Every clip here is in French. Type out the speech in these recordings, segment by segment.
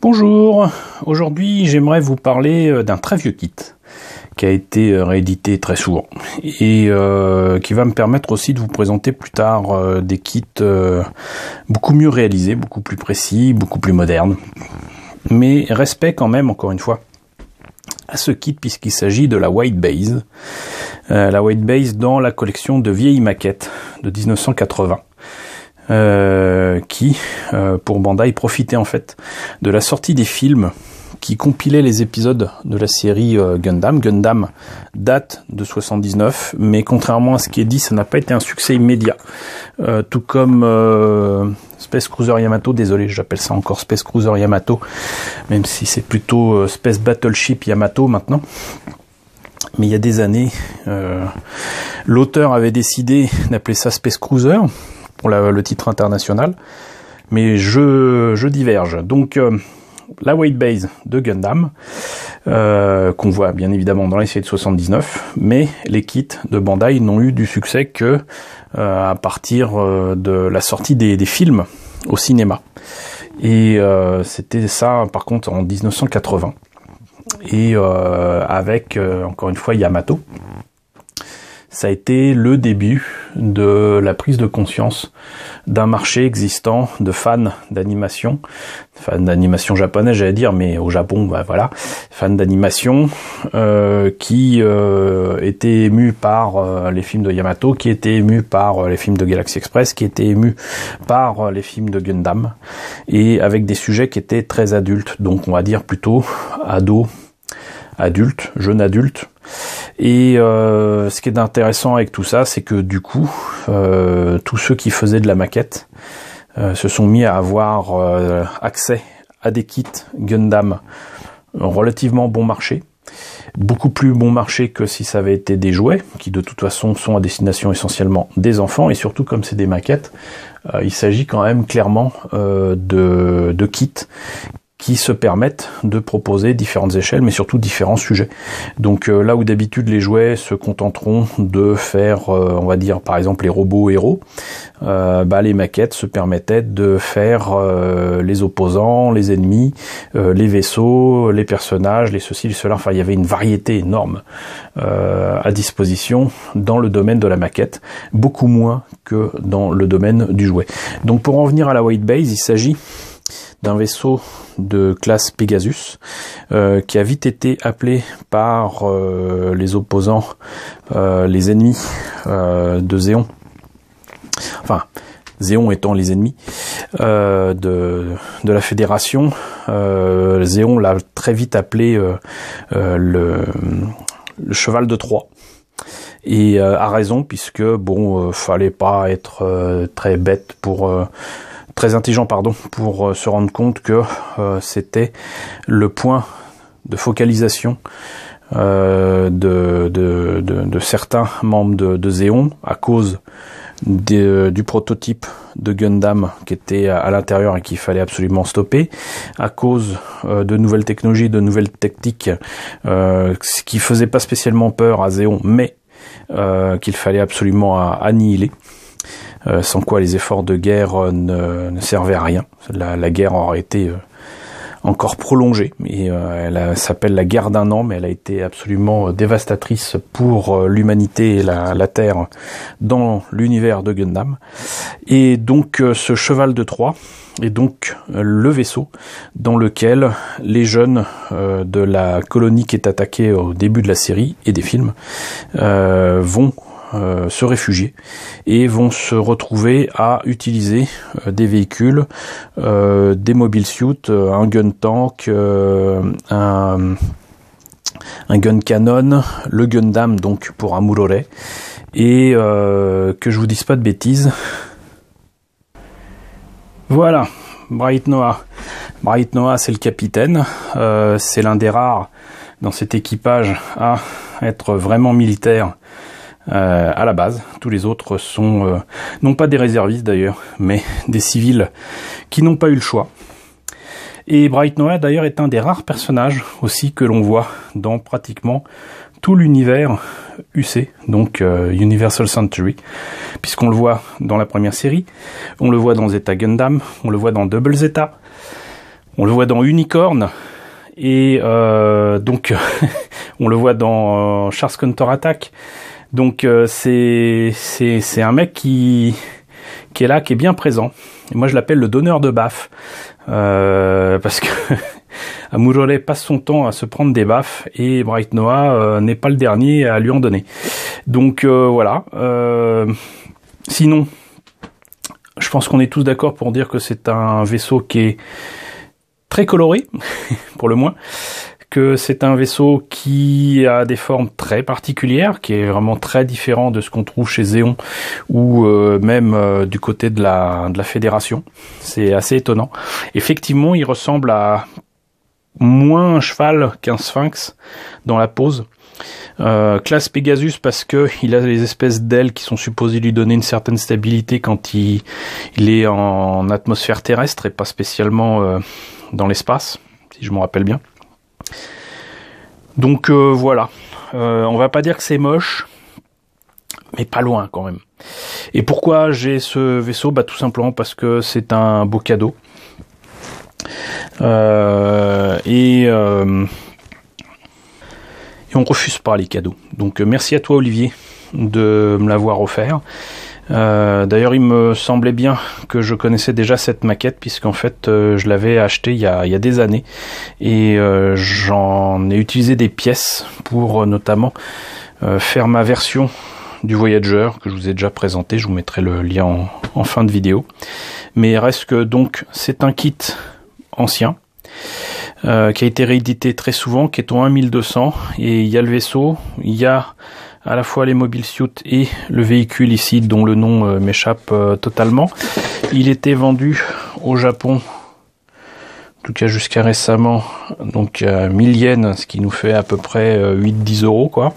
Bonjour, aujourd'hui j'aimerais vous parler d'un très vieux kit qui a été réédité très souvent et qui va me permettre aussi de vous présenter plus tard des kits beaucoup mieux réalisés, beaucoup plus précis, beaucoup plus modernes. Mais respect quand même, encore une fois, à ce kit puisqu'il s'agit de la White Base. La White Base dans la collection de vieilles maquettes de 1980. Qui, pour Bandai, profitait en fait de la sortie des films qui compilaient les épisodes de la série Gundam. Gundam date de 79, mais contrairement à ce qui est dit, ça n'a pas été un succès immédiat. Tout comme Space Cruiser Yamato, désolé, j'appelle ça encore Space Cruiser Yamato, même si c'est plutôt Space Battleship Yamato maintenant. Mais il y a des années, l'auteur avait décidé d'appeler ça Space Cruiser, pour le titre international, mais je diverge. Donc la White Base de Gundam, qu'on voit bien évidemment dans les séries de 79, mais les kits de Bandai n'ont eu du succès que à partir de la sortie des films au cinéma. Et c'était ça par contre en 1980. Et avec, encore une fois, Yamato. Ça a été le début de la prise de conscience d'un marché existant de fans d'animation japonaise, j'allais dire, mais au Japon, bah voilà, fans d'animation qui étaient émus par les films de Yamato, qui étaient émus par les films de Galaxy Express, qui étaient émus par les films de Gundam, et avec des sujets qui étaient très adultes, donc on va dire plutôt ados, adultes, jeunes adultes. Et ce qui est intéressant avec tout ça, c'est que du coup, tous ceux qui faisaient de la maquette se sont mis à avoir accès à des kits Gundam relativement bon marché, beaucoup plus bon marché que si ça avait été des jouets, qui de toute façon sont à destination essentiellement des enfants, et surtout comme c'est des maquettes, il s'agit quand même clairement de kits qui se permettent de proposer différentes échelles, mais surtout différents sujets. Donc là où d'habitude les jouets se contenteront de faire, on va dire par exemple les robots héros, les maquettes se permettaient de faire les opposants, les ennemis, les vaisseaux, les personnages, les ceci, les cela. Enfin, il y avait une variété énorme à disposition dans le domaine de la maquette, beaucoup moins que dans le domaine du jouet. Donc pour en venir à la White Base, il s'agit d'un vaisseau de classe Pegasus qui a vite été appelé par les opposants, les ennemis de Zéon, enfin Zéon étant les ennemis de la Fédération. Zéon l'a très vite appelé le cheval de Troie. Et a raison, puisque bon, fallait pas être très bête très intelligent pour se rendre compte que c'était le point de focalisation de certains membres de Zéon à cause du prototype de Gundam qui était à l'intérieur et qu'il fallait absolument stopper, à cause de nouvelles technologies, de nouvelles tactiques, ce qui faisait pas spécialement peur à Zéon, mais qu'il fallait absolument annihiler. Sans quoi les efforts de guerre ne servaient à rien. La guerre aurait été encore prolongée. Et elle s'appelle la guerre d'un an, mais elle a été absolument dévastatrice pour l'humanité et la Terre dans l'univers de Gundam. Et donc ce cheval de Troie est donc le vaisseau dans lequel les jeunes de la colonie qui est attaquée au début de la série et des films vont se réfugier et vont se retrouver à utiliser des véhicules, des mobile suits, un gun tank, un gun cannon, le Gundam donc pour Amurore, et que je vous dise pas de bêtises. Voilà, Bright Noah. Bright Noah, c'est le capitaine, c'est l'un des rares dans cet équipage à être vraiment militaire. À la base, tous les autres sont non pas des réservistes d'ailleurs, mais des civils qui n'ont pas eu le choix. Et Bright Noah d'ailleurs est un des rares personnages aussi que l'on voit dans pratiquement tout l'univers UC, donc Universal Century, puisqu'on le voit dans la première série, on le voit dans Zeta Gundam, on le voit dans Double Zeta, On le voit dans Unicorn et donc on le voit dans Charles Counter-Attack. Donc c'est un mec qui est là, qui est bien présent. Et moi je l'appelle le donneur de baffes parce que Amurore passe son temps à se prendre des baffes et Bright Noah n'est pas le dernier à lui en donner. Donc voilà. Sinon, je pense qu'on est tous d'accord pour dire que c'est un vaisseau qui est très coloré, pour le moins, que c'est un vaisseau qui a des formes très particulières, qui est vraiment très différent de ce qu'on trouve chez Zéon ou même du côté de la Fédération. C'est assez étonnant. Effectivement, il ressemble à moins un cheval qu'un sphinx dans la pose. Classe Pegasus parce que il a les espèces d'ailes qui sont supposées lui donner une certaine stabilité quand il est en atmosphère terrestre et pas spécialement dans l'espace, si je me rappelle bien. Donc voilà, on va pas dire que c'est moche, mais pas loin quand même. Et pourquoi j'ai ce vaisseau? Bah tout simplement parce que c'est un beau cadeau. Et on refuse pas les cadeaux. Donc merci à toi Olivier de me l'avoir offert. D'ailleurs il me semblait bien que je connaissais déjà cette maquette puisqu'en fait je l'avais acheté il y a des années et j'en ai utilisé des pièces pour notamment faire ma version du Voyager que je vous ai déjà présenté. Je vous mettrai le lien en fin de vidéo. Mais il reste que donc c'est un kit ancien qui a été réédité très souvent, qui est au 1200, et il y a le vaisseau, il y a à la fois les mobile suits et le véhicule ici dont le nom m'échappe totalement. Il était vendu au Japon, en tout cas jusqu'à récemment, donc à 1000 yens, ce qui nous fait à peu près 8-10 euros quoi.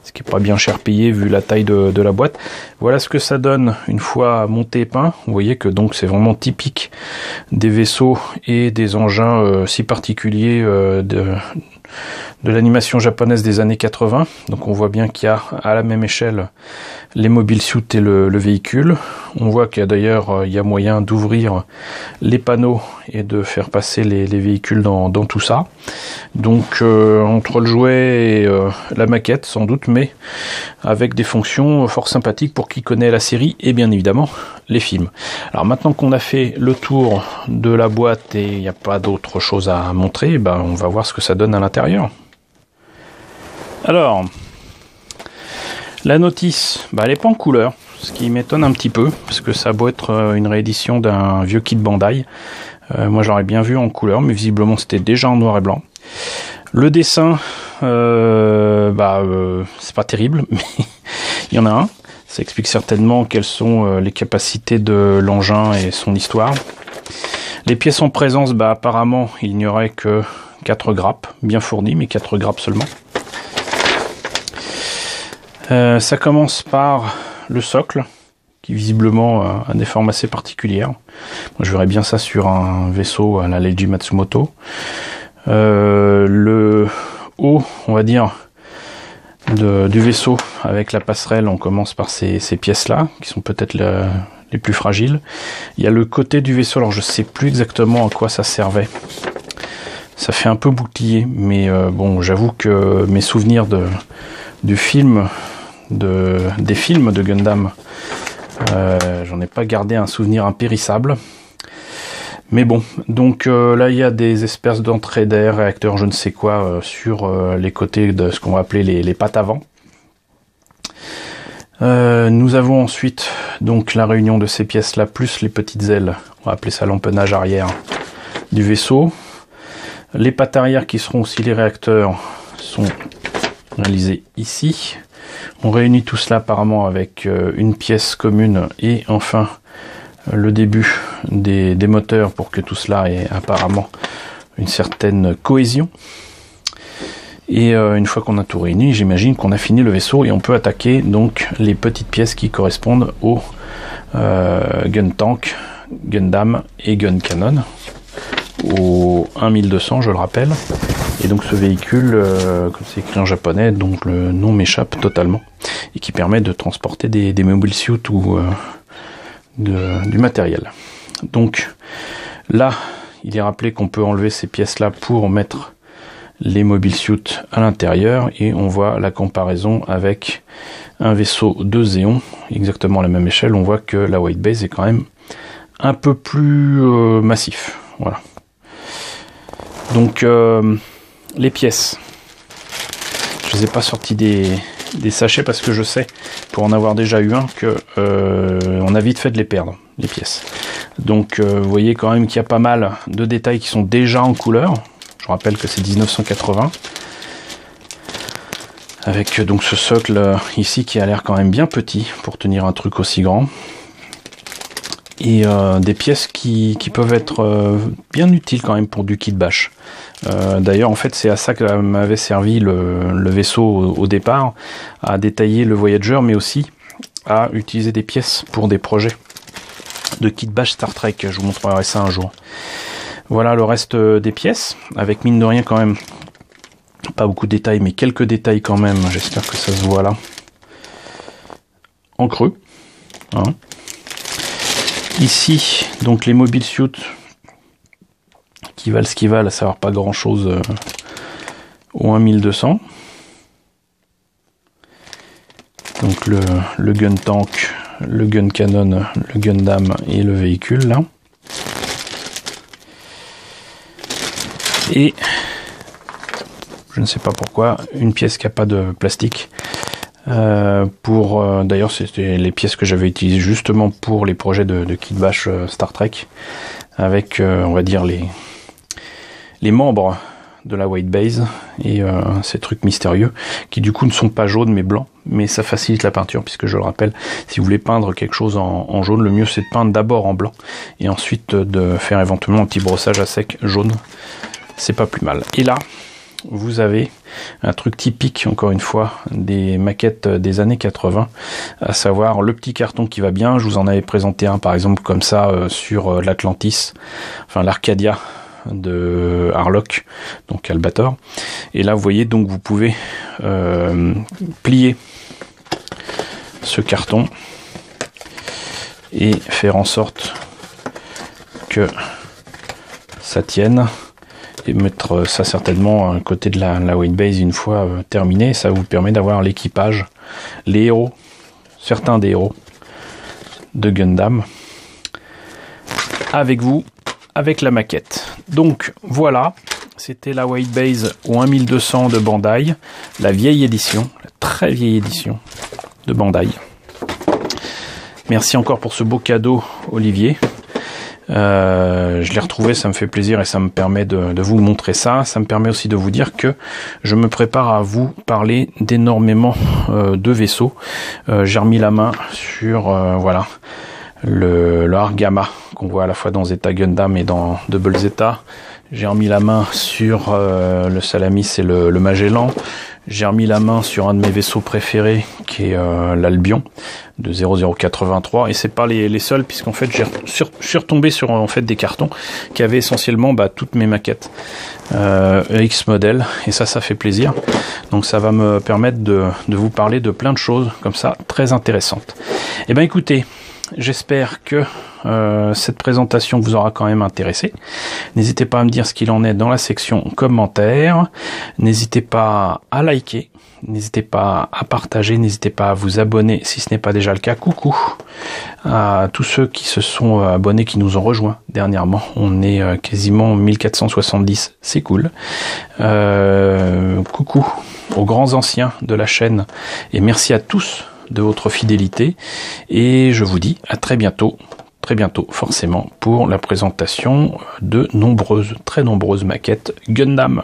Ce qui est pas bien cher payé vu la taille de la boîte. Voilà ce que ça donne une fois monté et peint. Vous voyez que donc c'est vraiment typique des vaisseaux et des engins si particuliers de l'animation japonaise des années 80. Donc on voit bien qu'il y a à la même échelle les mobile suits et le véhicule. On voit qu'il y a d'ailleurs il y a moyen d'ouvrir les panneaux et de faire passer les véhicules dans tout ça. Donc entre le jouet et la maquette sans doute, mais avec des fonctions fort sympathiques pour qui connaît la série et bien évidemment les films. Alors maintenant qu'on a fait le tour de la boîte et il n'y a pas d'autre chose à montrer, ben on va voir ce que ça donne à l'intérieur. Alors, la notice, bah, elle n'est pas en couleur, ce qui m'étonne un petit peu, parce que ça a beau être une réédition d'un vieux kit Bandai. Moi j'aurais bien vu en couleur, mais visiblement c'était déjà en noir et blanc. Le dessin, c'est pas terrible, mais il y en a un. Ça explique certainement quelles sont les capacités de l'engin et son histoire. Les pièces en présence, bah apparemment il n'y aurait que 4 grappes, bien fournies, mais 4 grappes seulement. Ça commence par le socle, qui visiblement a des formes assez particulières. Moi, je verrais bien ça sur un vaisseau à la Leiji Matsumoto. Le haut, on va dire, du vaisseau avec la passerelle, on commence par ces pièces-là, qui sont peut-être les plus fragiles. Il y a le côté du vaisseau, alors je sais plus exactement à quoi ça servait. Ça fait un peu bouclier, mais bon, j'avoue que mes souvenirs des films de Gundam, j'en ai pas gardé un souvenir impérissable. Mais bon, donc là il y a des espèces d'entrée d'air, réacteurs, je ne sais quoi, sur les côtés de ce qu'on va appeler les pattes avant. Nous avons ensuite donc la réunion de ces pièces-là, plus les petites ailes, on va appeler ça l'empennage arrière du vaisseau. Les pattes arrière qui seront aussi les réacteurs sont réalisées ici. On réunit tout cela apparemment avec une pièce commune et enfin le début des moteurs pour que tout cela ait apparemment une certaine cohésion. Et une fois qu'on a tout réuni, j'imagine qu'on a fini le vaisseau et on peut attaquer donc les petites pièces qui correspondent au Gun Tank, Gundam et Gun Cannon, au 1200 je le rappelle. Et donc ce véhicule, comme c'est écrit en japonais, donc le nom m'échappe totalement, et qui permet de transporter des mobile suits ou du matériel. Donc là, il est rappelé qu'on peut enlever ces pièces-là pour mettre les mobile suits à l'intérieur, et on voit la comparaison avec un vaisseau de Zéon, exactement à la même échelle. On voit que la White Base est quand même un peu plus massif. Voilà. Donc les pièces, je les ai pas sortis des sachets parce que je sais, pour en avoir déjà eu un, que on a vite fait de les perdre, les pièces. Donc vous voyez quand même qu'il y a pas mal de détails qui sont déjà en couleur. Je rappelle que c'est 1980. Avec donc ce socle ici qui a l'air quand même bien petit pour tenir un truc aussi grand. Et des pièces qui peuvent être bien utiles quand même pour du kit bash. D'ailleurs, en fait, c'est à ça que m'avait servi le vaisseau au départ, à détailler le Voyager, mais aussi à utiliser des pièces pour des projets de kit bash Star Trek. Je vous montrerai ça un jour. Voilà le reste des pièces, avec mine de rien quand même pas beaucoup de détails, mais quelques détails quand même. J'espère que ça se voit là. En creux. Hein. Ici, donc les mobile suits qui valent ce qu'ils valent, à savoir pas grand chose au 1200. Donc le gun tank, le gun cannon, le Gundam et le véhicule là. Et je ne sais pas pourquoi, une pièce qui n'a pas de plastique. D'ailleurs, c'était les pièces que j'avais utilisées justement pour les projets de kit bash Star Trek, avec on va dire les membres de la White Base et ces trucs mystérieux qui du coup ne sont pas jaunes mais blancs, mais ça facilite la peinture, puisque je le rappelle, si vous voulez peindre quelque chose en jaune, le mieux c'est de peindre d'abord en blanc et ensuite de faire éventuellement un petit brossage à sec jaune, c'est pas plus mal. Et là vous avez un truc typique, encore une fois, des maquettes des années 80, à savoir le petit carton qui va bien. Je vous en avais présenté un, par exemple, comme ça, sur l'Atlantis, enfin l'Arcadia de Harlock, donc Albator. Et là, vous voyez, donc vous pouvez plier ce carton et faire en sorte que ça tienne, et mettre ça certainement à côté de la White Base une fois terminé. Ça vous permet d'avoir l'équipage, les héros, certains des héros de Gundam avec vous, avec la maquette. Donc voilà, c'était la White Base au 1200 de Bandai, la vieille édition, la très vieille édition de Bandai. Merci encore pour ce beau cadeau, Olivier. Je l'ai retrouvé, ça me fait plaisir et ça me permet de vous montrer ça. Ça me permet aussi de vous dire que je me prépare à vous parler d'énormément de vaisseaux. J'ai remis la main sur voilà le Argama qu'on voit à la fois dans Zeta Gundam et dans Double Zeta. J'ai remis la main sur le Salamis et le Magellan. J'ai remis la main sur un de mes vaisseaux préférés qui est l'Albion de 0083, et c'est pas les seuls, puisqu'en fait je suis retombé sur en fait des cartons qui avaient essentiellement toutes mes maquettes EX modèle, et ça fait plaisir. Donc ça va me permettre de vous parler de plein de choses comme ça très intéressantes. Et ben écoutez, j'espère que cette présentation vous aura quand même intéressé. N'hésitez pas à me dire ce qu'il en est dans la section commentaires. N'hésitez pas à liker. N'hésitez pas à partager. N'hésitez pas à vous abonner si ce n'est pas déjà le cas. Coucou à tous ceux qui se sont abonnés, qui nous ont rejoints dernièrement. On est quasiment 1470. C'est cool. Coucou aux grands anciens de la chaîne. Et merci à tous de votre fidélité, et je vous dis à très bientôt forcément, pour la présentation de très nombreuses maquettes Gundam.